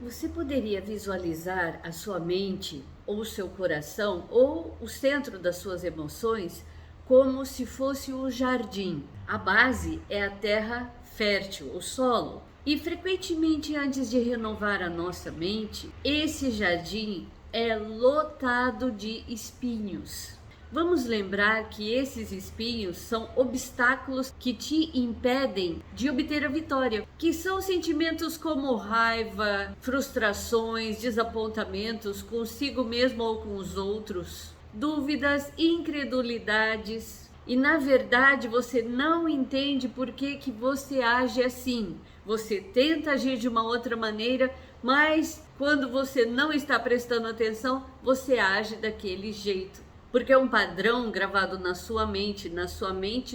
Você poderia visualizar a sua mente ou o seu coração ou o centro das suas emoções como se fosse um jardim. A base é a terra fértil, o solo. E frequentemente, antes de renovar a nossa mente, esse jardim é lotado de espinhos. Vamos lembrar que esses espinhos são obstáculos que te impedem de obter a vitória, que são sentimentos como raiva, frustrações, desapontamentos consigo mesmo ou com os outros, dúvidas, incredulidades. E na verdade você não entende por que você age assim. Você tenta agir de uma outra maneira, mas quando você não está prestando atenção, você age daquele jeito. Porque é um padrão gravado na sua mente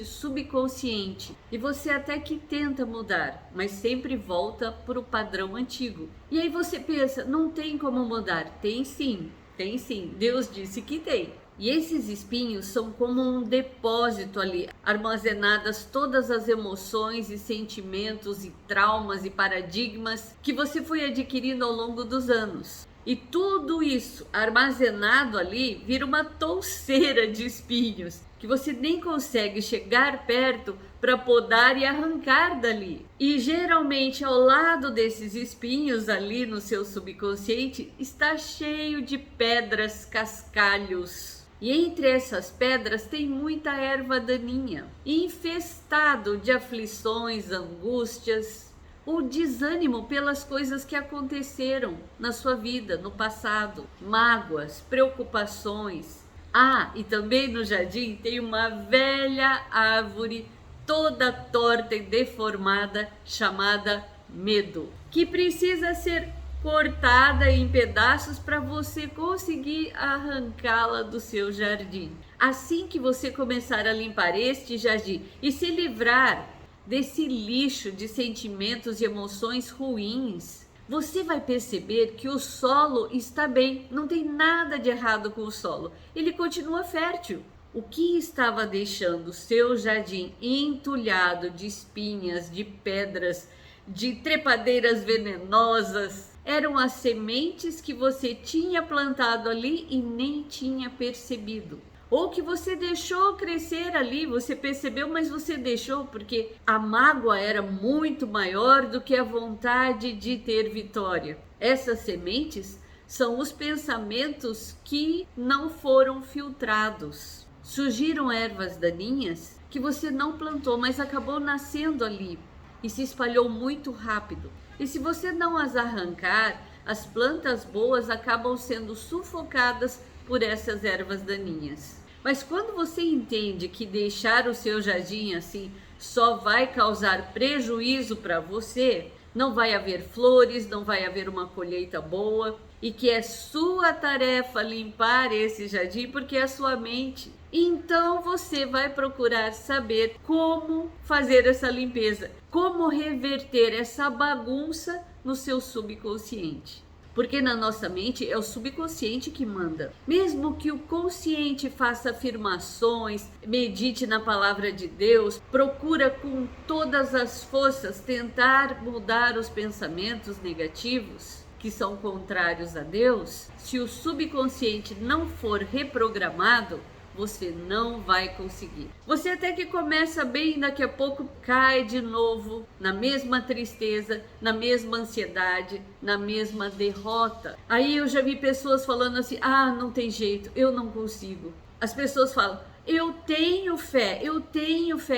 subconsciente. E você até que tenta mudar, mas sempre volta para o padrão antigo. E aí você pensa, não tem como mudar. Tem sim, tem sim. Deus disse que tem. E esses espinhos são como um depósito ali, armazenadas todas as emoções e sentimentos e traumas e paradigmas que você foi adquirindo ao longo dos anos. E tudo isso armazenado ali vira uma touceira de espinhos que você nem consegue chegar perto para podar e arrancar dali. E geralmente ao lado desses espinhos ali no seu subconsciente está cheio de pedras, cascalhos. E entre essas pedras tem muita erva daninha, infestado de aflições, angústias, o desânimo pelas coisas que aconteceram na sua vida no passado, mágoas, preocupações. Ah, e também no jardim tem uma velha árvore toda torta e deformada chamada medo, que precisa ser cortada em pedaços para você conseguir arrancá-la do seu jardim. Assim que você começar a limpar este jardim e se livrar desse lixo de sentimentos e emoções ruins, você vai perceber que o solo está bem, não tem nada de errado com o solo, ele continua fértil. O que estava deixando seu jardim entulhado de espinhas, de pedras, de trepadeiras venenosas, eram as sementes que você tinha plantado ali e nem tinha percebido. Ou que você deixou crescer ali, você percebeu, mas você deixou porque a mágoa era muito maior do que a vontade de ter vitória. Essas sementes são os pensamentos que não foram filtrados. Surgiram ervas daninhas que você não plantou, mas acabou nascendo ali e se espalhou muito rápido. E se você não as arrancar, as plantas boas acabam sendo sufocadas por essas ervas daninhas. Mas quando você entende que deixar o seu jardim assim só vai causar prejuízo para você, não vai haver flores, não vai haver uma colheita boa, e que é sua tarefa limpar esse jardim porque é a sua mente. Então você vai procurar saber como fazer essa limpeza, como reverter essa bagunça no seu subconsciente. Porque na nossa mente é o subconsciente que manda. Mesmo que o consciente faça afirmações, medite na palavra de Deus, procura com todas as forças tentar mudar os pensamentos negativos que são contrários a Deus, se o subconsciente não for reprogramado, você não vai conseguir. Você até que começa bem, daqui a pouco cai de novo na mesma tristeza, na mesma ansiedade, na mesma derrota. Aí eu já vi pessoas falando assim: ah, não tem jeito, eu não consigo. As pessoas falam: eu tenho fé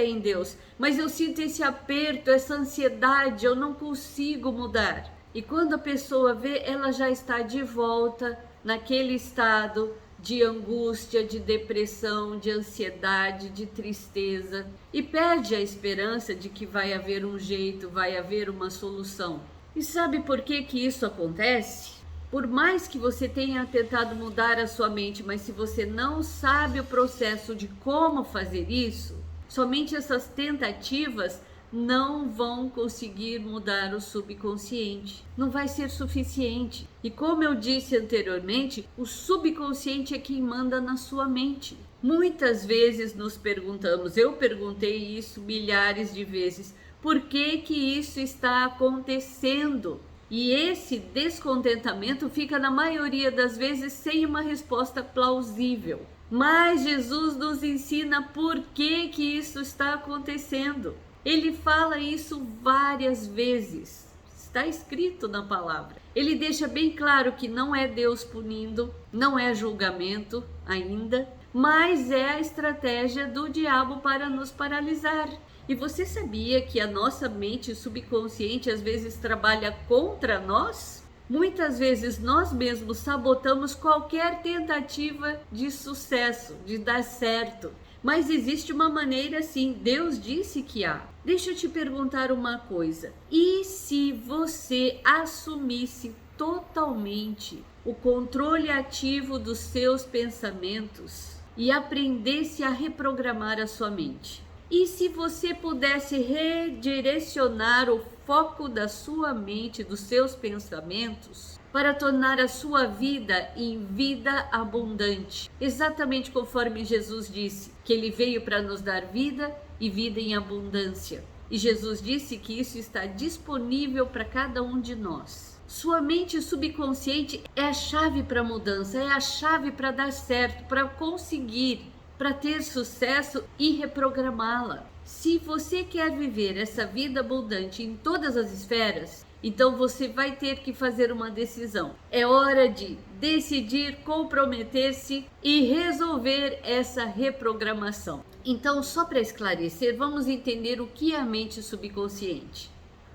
em Deus, mas eu sinto esse aperto, essa ansiedade, eu não consigo mudar. E quando a pessoa vê, ela já está de volta naquele estado de angústia, de depressão, de ansiedade, de tristeza, e perde a esperança de que vai haver um jeito, vai haver uma solução. E sabe por que isso acontece? Por mais que você tenha tentado mudar a sua mente, mas se você não sabe o processo de como fazer isso, somente essas tentativas não vão conseguir mudar o subconsciente. Não vai ser suficiente. E como eu disse anteriormente, o subconsciente é quem manda na sua mente. Muitas vezes nos perguntamos, eu perguntei isso milhares de vezes, por que isso está acontecendo? E esse descontentamento fica, na maioria das vezes, sem uma resposta plausível. Mas Jesus nos ensina por que isso está acontecendo. Ele fala isso várias vezes. Está escrito na palavra. Ele deixa bem claro que não é Deus punindo, não é julgamento ainda, mas é a estratégia do diabo para nos paralisar. E você sabia que a nossa mente subconsciente às vezes trabalha contra nós? Muitas vezes nós mesmos sabotamos qualquer tentativa de sucesso, de dar certo. Mas existe uma maneira sim, Deus disse que há. Deixa eu te perguntar uma coisa. E se você assumisse totalmente o controle ativo dos seus pensamentos e aprendesse a reprogramar a sua mente? E se você pudesse redirecionar o foco da sua mente, dos seus pensamentos, para tornar a sua vida em vida abundante, exatamente conforme Jesus disse, que ele veio para nos dar vida e vida em abundância. E Jesus disse que isso está disponível para cada um de nós. Sua mente subconsciente é a chave para a mudança, é a chave para dar certo, para conseguir, para ter sucesso e reprogramá-la. Se você quer viver essa vida abundante em todas as esferas, então você vai ter que fazer uma decisão. É hora de decidir, comprometer-se e resolver essa reprogramação. Então, só para esclarecer, vamos entender o que é a mente subconsciente.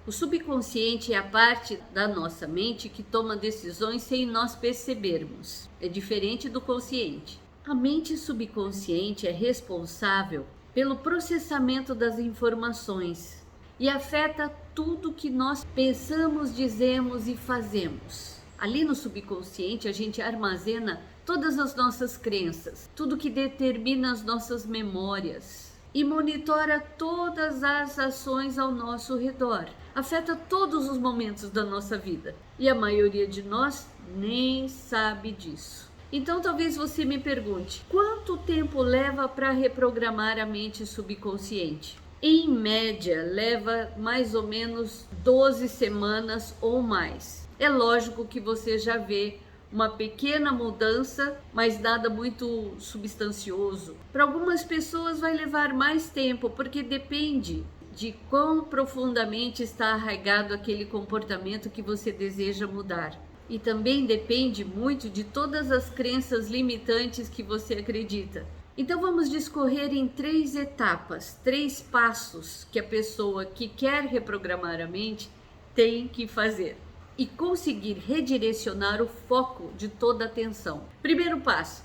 O subconsciente é a parte da nossa mente que toma decisões sem nós percebermos. É diferente do consciente. A mente subconsciente é responsável pelo processamento das informações e afeta tudo que nós pensamos, dizemos e fazemos. Ali no subconsciente a gente armazena todas as nossas crenças, tudo que determina as nossas memórias e monitora todas as ações ao nosso redor. Afeta todos os momentos da nossa vida e a maioria de nós nem sabe disso. Então talvez você me pergunte, quanto tempo leva para reprogramar a mente subconsciente? Em média, leva mais ou menos 12 semanas ou mais. É lógico que você já vê uma pequena mudança, mas nada muito substancioso. Para algumas pessoas vai levar mais tempo, porque depende de quão profundamente está arraigado aquele comportamento que você deseja mudar. E também depende muito de todas as crenças limitantes que você acredita. Então vamos discorrer em 3 etapas, 3 passos que a pessoa que quer reprogramar a mente tem que fazer e conseguir redirecionar o foco de toda a atenção. Primeiro passo,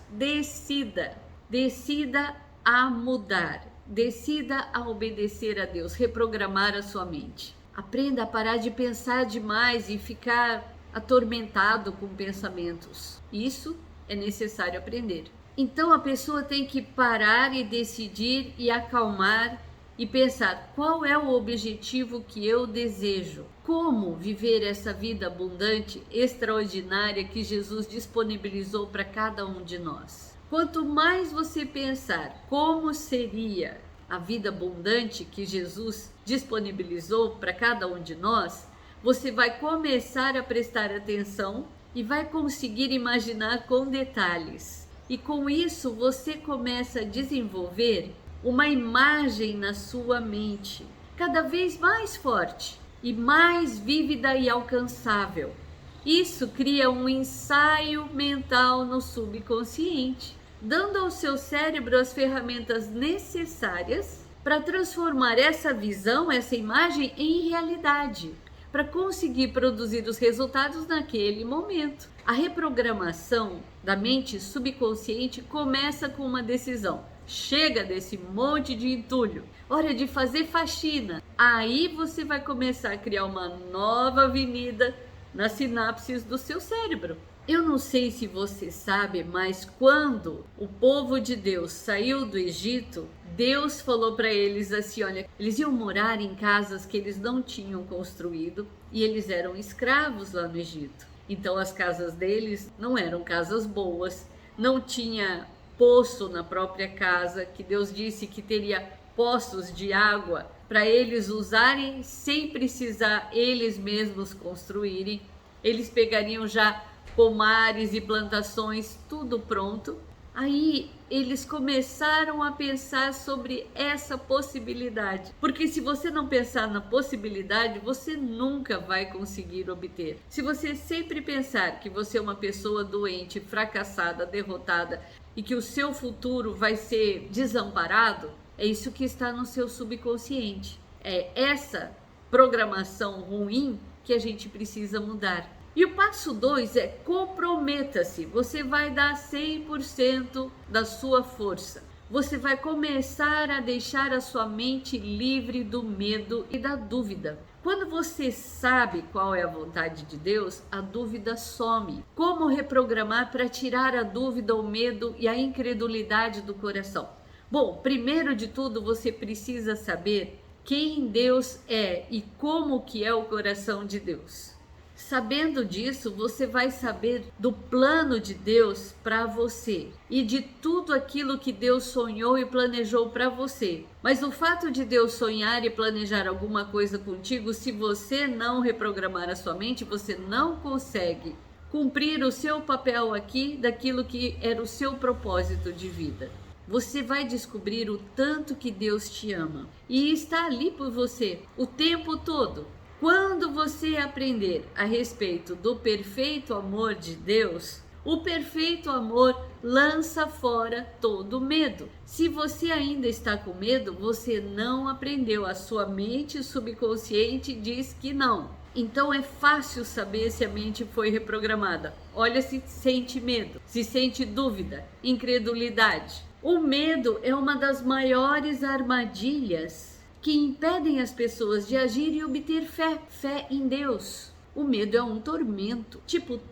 decida a mudar, decida a obedecer a Deus, reprogramar a sua mente. Aprenda a parar de pensar demais e ficar atormentado com pensamentos. Isso é necessário aprender. Então a pessoa tem que parar e decidir e acalmar e pensar qual é o objetivo que eu desejo. Como viver essa vida abundante, extraordinária que Jesus disponibilizou para cada um de nós. Quanto mais você pensar como seria a vida abundante que Jesus disponibilizou para cada um de nós, você vai começar a prestar atenção e vai conseguir imaginar com detalhes. E com isso você começa a desenvolver uma imagem na sua mente, cada vez mais forte e mais vívida e alcançável. Isso cria um ensaio mental no subconsciente, dando ao seu cérebro as ferramentas necessárias para transformar essa visão, essa imagem em realidade, para conseguir produzir os resultados naquele momento. A reprogramação da mente subconsciente começa com uma decisão. Chega desse monte de entulho, hora de fazer faxina. Aí você vai começar a criar uma nova avenida nas sinapses do seu cérebro. Eu não sei se você sabe, mas quando o povo de Deus saiu do Egito, Deus falou para eles assim, olha, eles iam morar em casas que eles não tinham construído e eles eram escravos lá no Egito. Então as casas deles não eram casas boas, não tinha poço na própria casa, que Deus disse que teria poços de água para eles usarem sem precisar eles mesmos construírem. Eles pegariam já pomares e plantações, tudo pronto. Aí eles começaram a pensar sobre essa possibilidade, porque se você não pensar na possibilidade, você nunca vai conseguir obter. Se você sempre pensar que você é uma pessoa doente, fracassada, derrotada e que o seu futuro vai ser desamparado, é isso que está no seu subconsciente. É essa programação ruim que a gente precisa mudar. E o passo 2 é comprometa-se. Você vai dar 100% da sua força. Você vai começar a deixar a sua mente livre do medo e da dúvida. Quando você sabe qual é a vontade de Deus, a dúvida some. Como reprogramar para tirar a dúvida, o medo e a incredulidade do coração? Bom, primeiro de tudo, você precisa saber quem Deus é e como que é o coração de Deus. Sabendo disso, você vai saber do plano de Deus para você e de tudo aquilo que Deus sonhou e planejou para você. Mas o fato de Deus sonhar e planejar alguma coisa contigo, se você não reprogramar a sua mente, você não consegue cumprir o seu papel aqui daquilo que era o seu propósito de vida. Você vai descobrir o tanto que Deus te ama e está ali por você o tempo todo. Quando você aprender a respeito do perfeito amor de Deus, o perfeito amor lança fora todo medo. Se você ainda está com medo, você não aprendeu. A sua mente subconsciente diz que não. Então é fácil saber se a mente foi reprogramada. Olha se sente medo, se sente dúvida, incredulidade. O medo é uma das maiores armadilhas que impedem as pessoas de agir e obter fé em Deus. O medo é um tormento.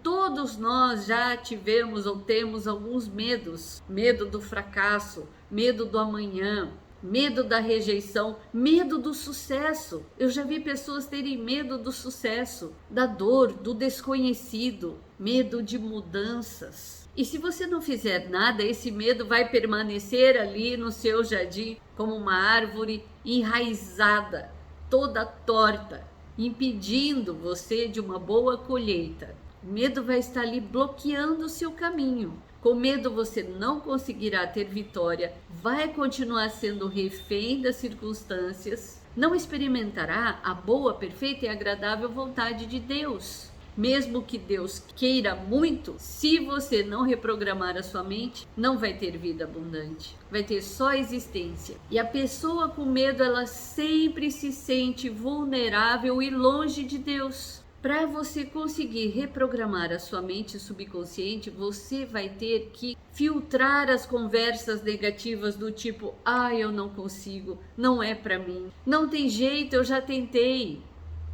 Todos nós já tivemos ou temos alguns medos. Medo do fracasso, medo do amanhã, medo da rejeição, medo do sucesso. Eu já vi pessoas terem medo do sucesso, da dor, do desconhecido, medo de mudanças. E se você não fizer nada, esse medo vai permanecer ali no seu jardim como uma árvore enraizada, toda torta, impedindo você de uma boa colheita. O medo vai estar ali bloqueando o seu caminho. Com medo você não conseguirá ter vitória, vai continuar sendo refém das circunstâncias, não experimentará a boa, perfeita e agradável vontade de Deus. Mesmo que Deus queira muito, se você não reprogramar a sua mente, não vai ter vida abundante, vai ter só existência. E a pessoa com medo, ela sempre se sente vulnerável e longe de Deus. Para você conseguir reprogramar a sua mente subconsciente, você vai ter que filtrar as conversas negativas do tipo: eu não consigo, não é para mim, não tem jeito, eu já tentei.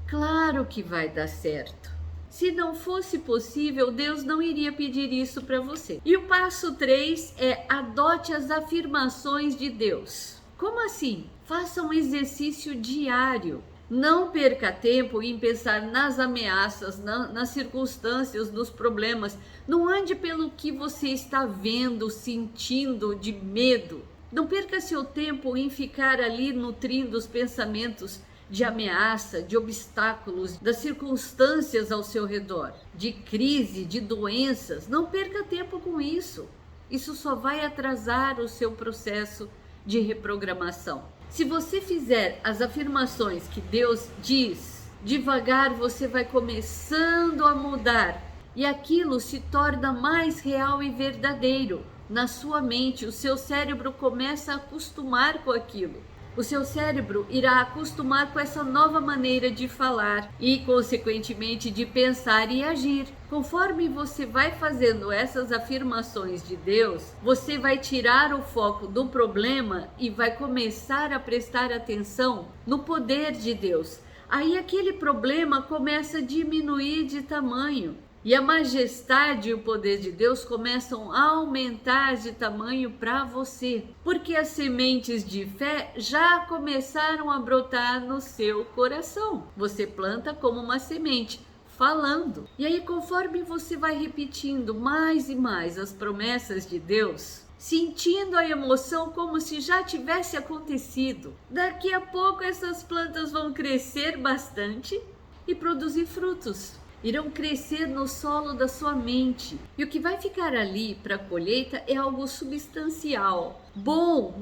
Claro que vai dar certo. Se não fosse possível, Deus não iria pedir isso para você. E o passo 3 é adote as afirmações de Deus. Como assim? Faça um exercício diário. Não perca tempo em pensar nas ameaças, nas circunstâncias, nos problemas. Não ande pelo que você está vendo, sentindo de medo. Não perca seu tempo em ficar ali nutrindo os pensamentos de ameaça, de obstáculos, das circunstâncias ao seu redor, de crise, de doenças. Não perca tempo com isso. Isso só vai atrasar o seu processo de reprogramação. Se você fizer as afirmações que Deus diz, devagar você vai começando a mudar e aquilo se torna mais real e verdadeiro. Na sua mente, o seu cérebro começa a acostumar com aquilo. O seu cérebro irá acostumar com essa nova maneira de falar e, consequentemente, de pensar e agir. Conforme você vai fazendo essas afirmações de Deus, você vai tirar o foco do problema e vai começar a prestar atenção no poder de Deus. Aí aquele problema começa a diminuir de tamanho. E a majestade e o poder de Deus começam a aumentar de tamanho para você, porque as sementes de fé já começaram a brotar no seu coração. Você planta como uma semente, falando. E aí, conforme você vai repetindo mais e mais as promessas de Deus, sentindo a emoção como se já tivesse acontecido. Daqui a pouco essas plantas vão crescer bastante e produzir frutos. Irão crescer no solo da sua mente. E o que vai ficar ali para a colheita é algo substancial. Bom,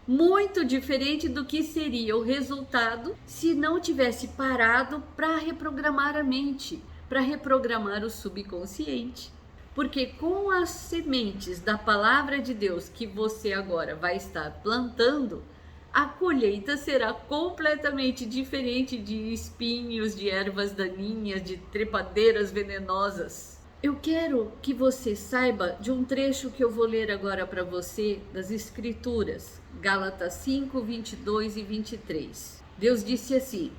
muito diferente do que seria o resultado se não tivesse parado para reprogramar a mente, para reprogramar o subconsciente. Porque com as sementes da palavra de Deus que você agora vai estar plantando, a colheita será completamente diferente de espinhos, de ervas daninhas, de trepadeiras venenosas. Eu quero que você saiba de um trecho que eu vou ler agora para você das Escrituras, Gálatas 5, 22 e 23. Deus disse assim: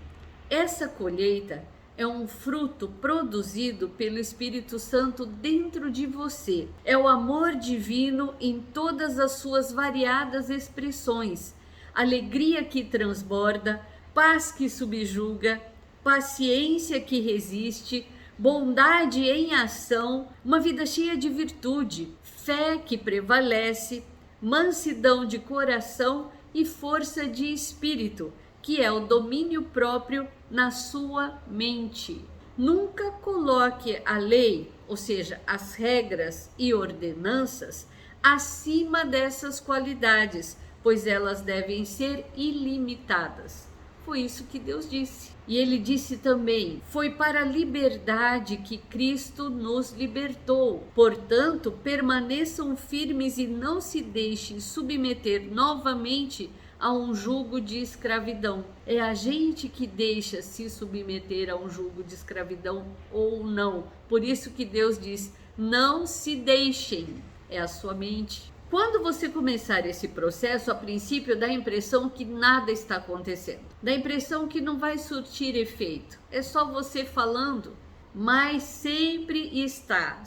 essa colheita é um fruto produzido pelo Espírito Santo dentro de você. É o amor divino em todas as suas variadas expressões. Alegria que transborda, paz que subjuga, paciência que resiste, bondade em ação, uma vida cheia de virtude, fé que prevalece, mansidão de coração e força de espírito, que é o domínio próprio na sua mente. Nunca coloque a lei, ou seja, as regras e ordenanças, acima dessas qualidades, pois elas devem ser ilimitadas. Foi isso que Deus disse. E ele disse também: foi para a liberdade que Cristo nos libertou. Portanto, permaneçam firmes e não se deixem submeter novamente a um jugo de escravidão. É a gente que deixa se submeter a um jugo de escravidão ou não. Por isso que Deus diz: não se deixem. É a sua mente. Quando você começar esse processo, a princípio dá a impressão que nada está acontecendo. Dá a impressão que não vai surtir efeito. É só você falando, mas sempre está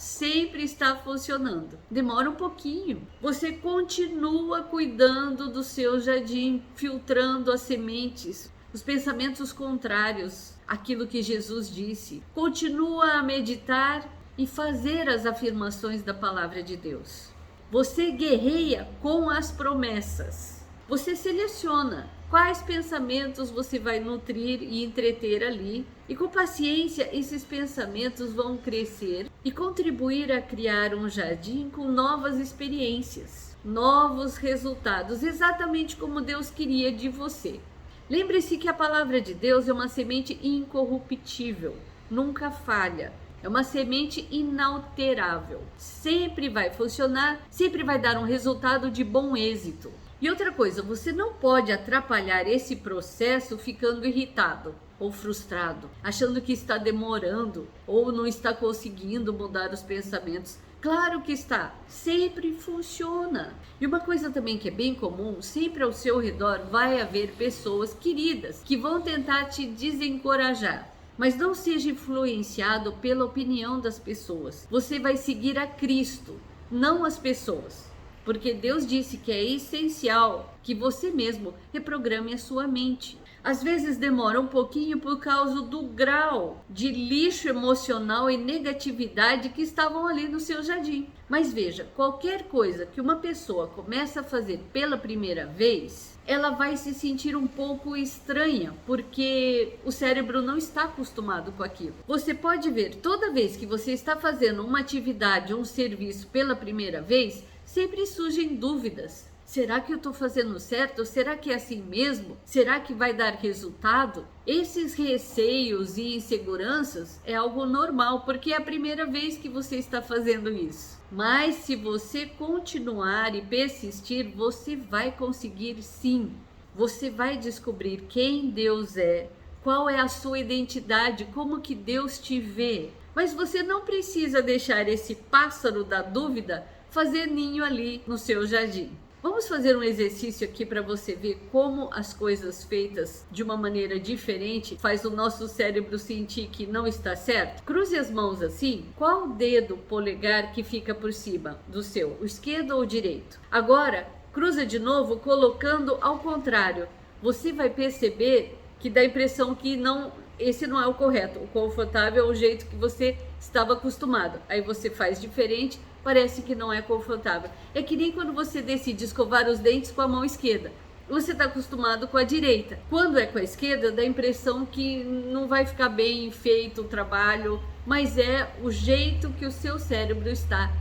funcionando. Demora um pouquinho. Você continua cuidando do seu jardim, filtrando as sementes, os pensamentos contrários àquilo que Jesus disse. Continua a meditar e fazer as afirmações da palavra de Deus. Você guerreia com as promessas. Você seleciona quais pensamentos você vai nutrir e entreter ali. E com paciência, esses pensamentos vão crescer e contribuir a criar um jardim com novas experiências, novos resultados, exatamente como Deus queria de você. Lembre-se que a palavra de Deus é uma semente incorruptível, nunca falha. É uma semente inalterável, sempre vai funcionar, sempre vai dar um resultado de bom êxito. E outra coisa, você não pode atrapalhar esse processo ficando irritado ou frustrado, achando que está demorando ou não está conseguindo mudar os pensamentos. Claro que está, sempre funciona. E uma coisa também que é bem comum, sempre ao seu redor vai haver pessoas queridas que vão tentar te desencorajar. Mas não seja influenciado pela opinião das pessoas. Você vai seguir a Cristo, não as pessoas. Porque Deus disse que é essencial que você mesmo reprograme a sua mente. Às vezes demora um pouquinho por causa do grau de lixo emocional e negatividade que estavam ali no seu jardim. Mas veja, qualquer coisa que uma pessoa começa a fazer pela primeira vez, ela vai se sentir um pouco estranha, porque o cérebro não está acostumado com aquilo. Você pode ver, toda vez que você está fazendo uma atividade, um serviço pela primeira vez, sempre surgem dúvidas. Será que eu estou fazendo certo? Será que é assim mesmo? Será que vai dar resultado? Esses receios e inseguranças é algo normal, porque é a primeira vez que você está fazendo isso. Mas se você continuar e persistir, você vai conseguir sim. Você vai descobrir quem Deus é, qual é a sua identidade, como que Deus te vê. Mas você não precisa deixar esse pássaro da dúvida fazer ninho ali no seu jardim. Vamos fazer um exercício aqui para você ver como as coisas feitas de uma maneira diferente faz o nosso cérebro sentir que não está certo. Cruze as mãos assim. Qual dedo polegar que fica por cima do seu? O esquerdo ou o direito? Agora, cruza de novo colocando ao contrário. Você vai perceber que dá a impressão que esse não é o correto. O confortável é o jeito que você estava acostumado. Aí você faz diferente parece que não é confortável. É que nem quando você decide escovar os dentes com a mão esquerda. Você está acostumado com a direita. Quando é com a esquerda, dá a impressão que não vai ficar bem feito o trabalho, mas é o jeito que o seu cérebro está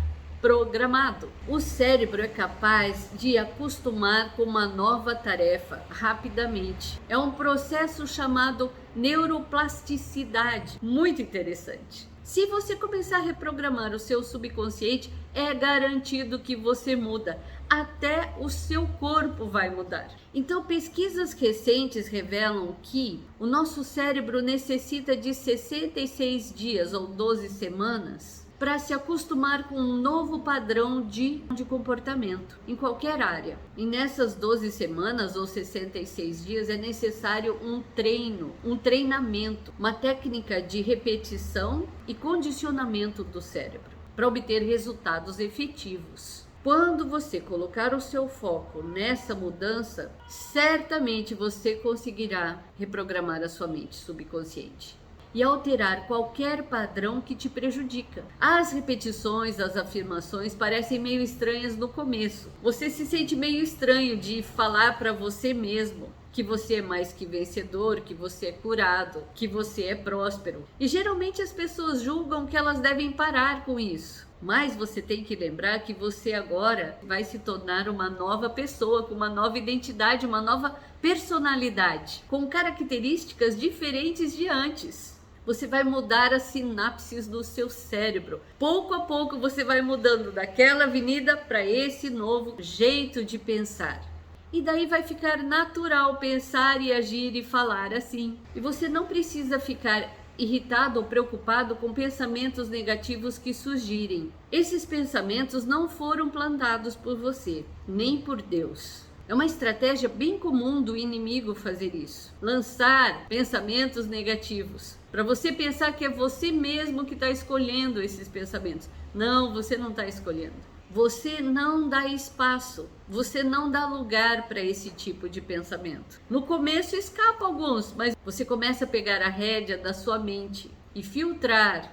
programado. O cérebro é capaz de acostumar com uma nova tarefa rapidamente. É um processo chamado neuroplasticidade, muito interessante. Se você começar a reprogramar o seu subconsciente, é garantido que você muda. Até o seu corpo vai mudar. Então, pesquisas recentes revelam que o nosso cérebro necessita de 66 dias ou 12 semanas para se acostumar com um novo padrão de comportamento em qualquer área. E nessas 12 semanas ou 66 dias é necessário um treino, um treinamento, uma técnica de repetição e condicionamento do cérebro para obter resultados efetivos. Quando você colocar o seu foco nessa mudança, certamente você conseguirá reprogramar a sua mente subconsciente e alterar qualquer padrão que te prejudica. As repetições, as afirmações parecem meio estranhas no começo. Você se sente meio estranho de falar para você mesmo que você é mais que vencedor, que você é curado, que você é próspero. E geralmente as pessoas julgam que elas devem parar com isso. Mas você tem que lembrar que você agora vai se tornar uma nova pessoa, com uma nova identidade, uma nova personalidade, com características diferentes de antes. Você vai mudar as sinapses do seu cérebro. Pouco a pouco você vai mudando daquela avenida para esse novo jeito de pensar. E daí vai ficar natural pensar e agir e falar assim. E você não precisa ficar irritado ou preocupado com pensamentos negativos que surgirem. Esses pensamentos não foram plantados por você, nem por Deus. É uma estratégia bem comum do inimigo fazer isso. Lançar pensamentos negativos. Para você pensar que é você mesmo que está escolhendo esses pensamentos. Não, você não está escolhendo. Você não dá espaço, você não dá lugar para esse tipo de pensamento. No começo escapa alguns, mas você começa a pegar a rédea da sua mente e filtrar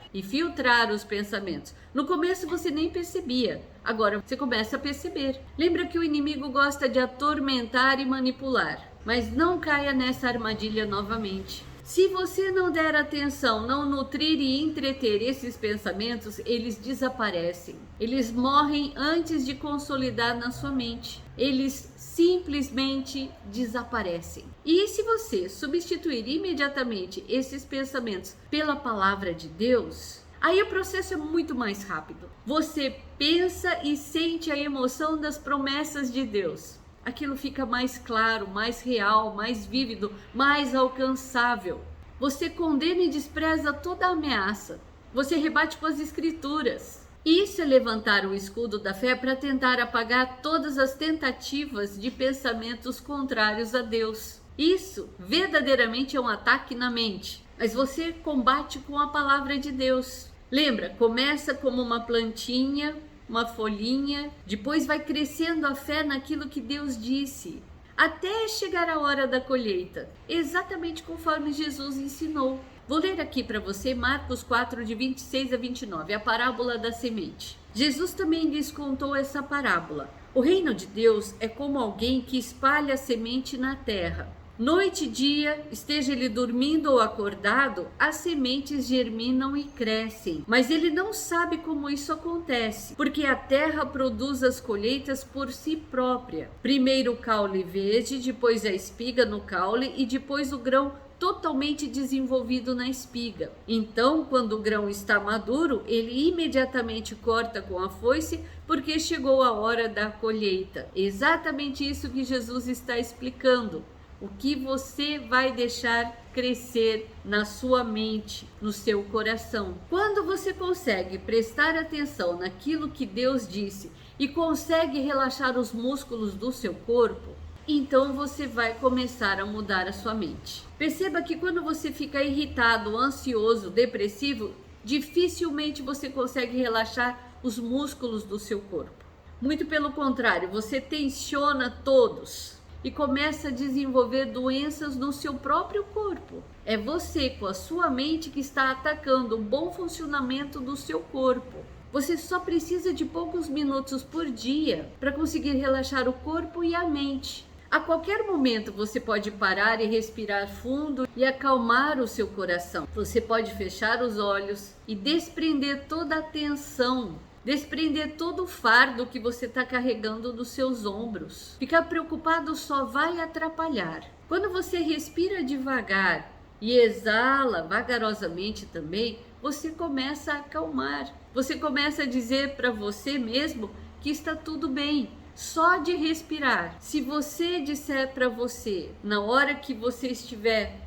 os pensamentos. No começo você nem percebia, agora você começa a perceber. Lembra que o inimigo gosta de atormentar e manipular, mas não caia nessa armadilha novamente. Se você não der atenção, não nutrir e entreter esses pensamentos, eles desaparecem. Eles morrem antes de consolidar na sua mente. Eles simplesmente desaparecem. E se você substituir imediatamente esses pensamentos pela palavra de Deus, aí o processo é muito mais rápido. Você pensa e sente a emoção das promessas de Deus. Aquilo fica mais claro, mais real, mais vívido, mais alcançável. Você condena e despreza toda ameaça. Você rebate com as escrituras. Isso é levantar o escudo da fé para tentar apagar todas as tentativas de pensamentos contrários a Deus. Isso verdadeiramente é um ataque na mente, mas você combate com a palavra de Deus. Lembra, começa como uma plantinha, uma folhinha, depois vai crescendo a fé naquilo que Deus disse, até chegar a hora da colheita, exatamente conforme Jesus ensinou. Vou ler aqui para você Marcos 4, de 26 a 29, a parábola da semente. Jesus também lhes contou essa parábola. O reino de Deus é como alguém que espalha a semente na terra. Noite e dia, esteja ele dormindo ou acordado, as sementes germinam e crescem. Mas ele não sabe como isso acontece, porque a terra produz as colheitas por si própria. Primeiro o caule verde, depois a espiga no caule e depois o grão totalmente desenvolvido na espiga. Então, quando o grão está maduro, ele imediatamente corta com a foice, porque chegou a hora da colheita. Exatamente isso que Jesus está explicando. O que você vai deixar crescer na sua mente, no seu coração. Quando você consegue prestar atenção naquilo que Deus disse e consegue relaxar os músculos do seu corpo, então você vai começar a mudar a sua mente. Perceba que quando você fica irritado, ansioso, depressivo, dificilmente você consegue relaxar os músculos do seu corpo. Muito pelo contrário, você tensiona todos e começa a desenvolver doenças no seu próprio corpo. É você, com a sua mente, que está atacando o bom funcionamento do seu corpo. Você só precisa de poucos minutos por dia para conseguir relaxar o corpo e a mente. A qualquer momento você pode parar e respirar fundo e acalmar o seu coração. Você pode fechar os olhos e desprender toda a tensão, desprender todo o fardo que você está carregando nos seus ombros. Ficar preocupado só vai atrapalhar. Quando você respira devagar e exala vagarosamente também, você começa a acalmar. Você começa a dizer para você mesmo que está tudo bem. Só de respirar. Se você disser para você, na hora que você estiver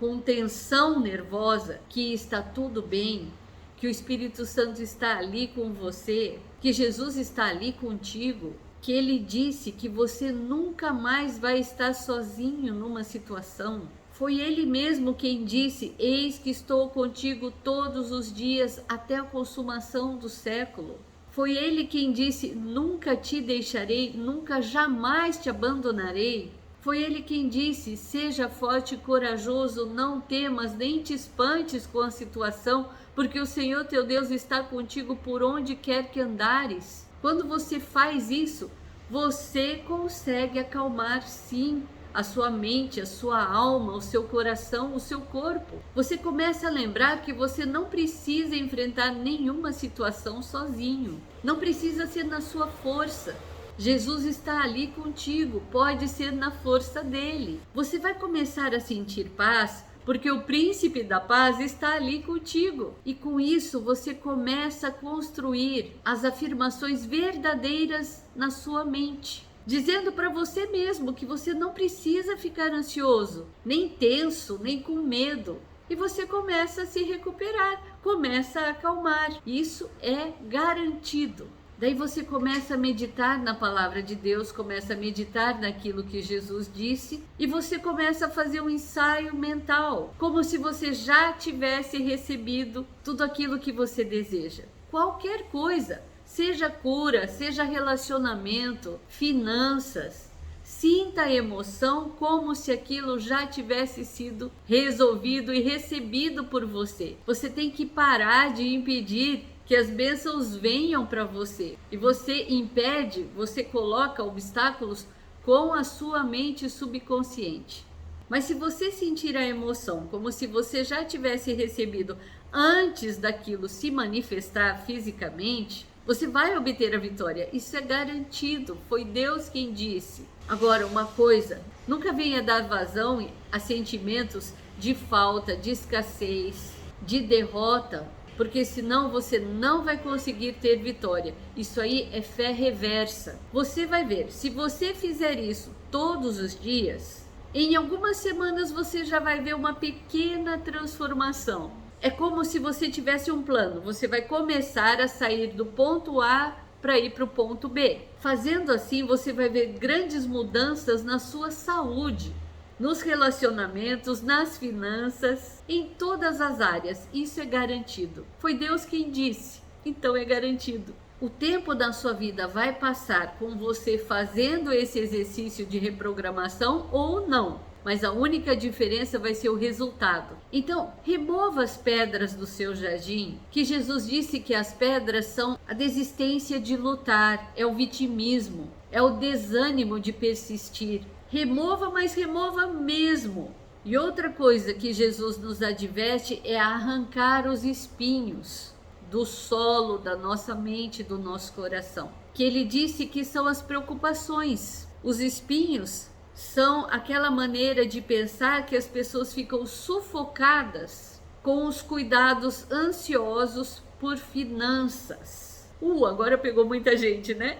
com tensão nervosa, que está tudo bem, que o Espírito Santo está ali com você, que Jesus está ali contigo, que ele disse que você nunca mais vai estar sozinho numa situação. Foi ele mesmo quem disse: eis que estou contigo todos os dias até a consumação do século. Foi ele quem disse: nunca te deixarei, nunca jamais te abandonarei. Foi ele quem disse: seja forte e corajoso, não temas nem te espantes com a situação, porque o Senhor teu Deus está contigo por onde quer que andares. Quando você faz isso, você consegue acalmar sim a sua mente, a sua alma, o seu coração, o seu corpo. Você começa a lembrar que você não precisa enfrentar nenhuma situação sozinho. Não precisa ser na sua força. Jesus está ali contigo, pode ser na força dele. Você vai começar a sentir paz porque o príncipe da paz está ali contigo. E com isso você começa a construir as afirmações verdadeiras na sua mente, dizendo para você mesmo que você não precisa ficar ansioso, nem tenso, nem com medo. E você começa a se recuperar, começa a acalmar. Isso é garantido. Daí você começa a meditar na palavra de Deus, começa a meditar naquilo que Jesus disse e você começa a fazer um ensaio mental, como se você já tivesse recebido tudo aquilo que você deseja. Qualquer coisa, seja cura, seja relacionamento, finanças, sinta a emoção como se aquilo já tivesse sido resolvido e recebido por você. Você tem que parar de impedir que as bênçãos venham para você. E você impede, você coloca obstáculos com a sua mente subconsciente. Mas se você sentir a emoção como se você já tivesse recebido antes daquilo se manifestar fisicamente, você vai obter a vitória. Isso é garantido, foi Deus quem disse. Agora, uma coisa, nunca venha dar vazão a sentimentos de falta, de escassez, de derrota, porque senão você não vai conseguir ter vitória. Isso aí é fé reversa. Você vai ver, se você fizer isso todos os dias, em algumas semanas você já vai ver uma pequena transformação. É como se você tivesse um plano, você vai começar a sair do ponto A para ir para o ponto B. Fazendo assim, você vai ver grandes mudanças na sua saúde, nos relacionamentos, nas finanças, em todas as áreas. Isso é garantido. Foi Deus quem disse, então é garantido. O tempo da sua vida vai passar com você fazendo esse exercício de reprogramação ou não, mas a única diferença vai ser o resultado. Então, remova as pedras do seu jardim, que Jesus disse que as pedras são a desistência de lutar, é o vitimismo, é o desânimo de persistir. Remova, mas remova mesmo. E outra coisa que Jesus nos adverte é arrancar os espinhos do solo da nossa mente, do nosso coração. Que ele disse que são as preocupações. Os espinhos são aquela maneira de pensar que as pessoas ficam sufocadas com os cuidados ansiosos por finanças. Agora pegou muita gente, né?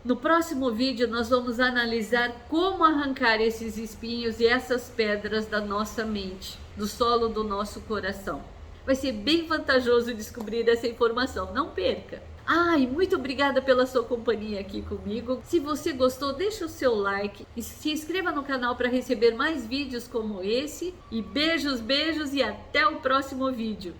No próximo vídeo nós vamos analisar como arrancar esses espinhos e essas pedras da nossa mente, do solo do nosso coração. Vai ser bem vantajoso descobrir essa informação, não perca! E muito obrigada pela sua companhia aqui comigo. Se você gostou, deixa o seu like e se inscreva no canal para receber mais vídeos como esse. E beijos, beijos e até o próximo vídeo.